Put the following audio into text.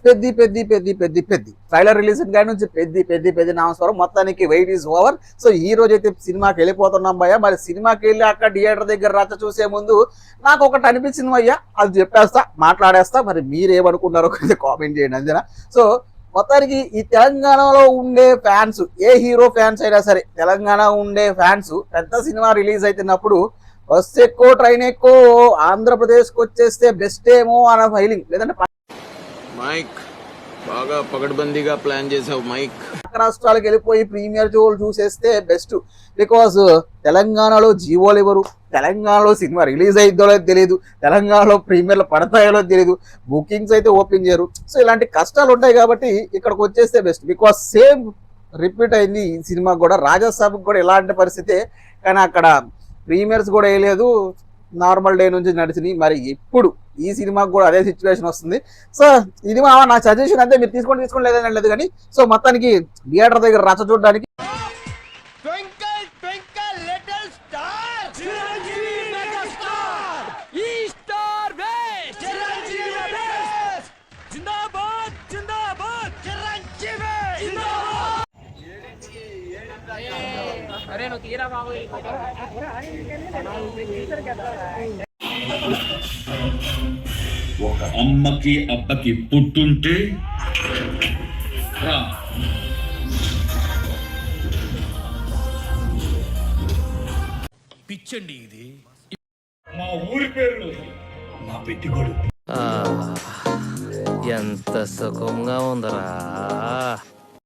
Peddi Peddi Peddi Peddi Peddi trailer release కాడి నుంచి పెద్ది పెద్ది పెద్ది నామస్వరం. మొత్తానికి వెయిట్ ఈజ్ ఓవర్. సో ఈ రోజు అయితే సినిమాకి వెళ్ళిపోతున్నాం భయ్య. మరి సినిమాకి వెళ్ళి అక్కడ థియేటర్ దగ్గర రచ్చ చూసే ముందు నాకు ఒకటి అనిపించింది భయ్య, అది చెప్పేస్తా, మాట్లాడేస్తా. మరి మీరేమనుకున్నారో కొంచెం కామెంట్ చేయండి అంతేనా. సో మొత్తానికి ఈ తెలంగాణలో ఉండే ఫ్యాన్స్, ఏ హీరో ఫ్యాన్స్ అయినా సరే, తెలంగాణ ఉండే ఫ్యాన్స్ పెద్ద సినిమా రిలీజ్ అవుతున్నప్పుడు బస్సు ఎక్కువ ట్రైన్ ఎక్కువ ఆంధ్రప్రదేశ్కి వచ్చేస్తే బెస్ట్ ఏమో అన్న ఫీలింగ్, లేదంటే మైక్ బాగా పగడ్బందీగా ప్లాన్ చేసావు మైక్. పక్క రాష్ట్రాలకు వెళ్ళిపోయి ప్రీమియర్ షోలు చూసేస్తే బెస్ట్. బికాజ్ తెలంగాణలో జీవోలు ఎవరు, తెలంగాణలో సినిమా రిలీజ్ అయిద్దో లేదో తెలియదు, తెలంగాణలో ప్రీమియర్లు పడతాయో తెలియదు, బుకింగ్స్ అయితే ఓపెన్ చేయరు. సో ఇలాంటి కష్టాలు ఉంటాయి కాబట్టి ఇక్కడికి వచ్చేస్తే బెస్ట్. బికాజ్ సేమ్ రిపీట్ అయింది ఈ సినిమాకి కూడా. రాజాసాబ్కి కూడా ఇలాంటి పరిస్థితే, కానీ అక్కడ ప్రీమియర్స్ కూడా వేయలేదు, నార్మల్ డే నుంచి నడిచినాయి. మరి ఎప్పుడు ఈ సినిమాకి కూడా అదే సిచ్యువేషన్ వస్తుంది. సో ఇది నా సజెషన్ అంతే, మీరు తీసుకోండి లేదని లేదు కానీ. సో మొత్తానికి థియేటర్ దగ్గర రచ్చ చూడడానికి ఒక అమ్మకి అబ్బకి పుట్టుంటే పిచ్చండి ఇది. మా ఊరి పేరు మా పెట్టుకోడు. ఎంత సుఖంగా ఉందరా.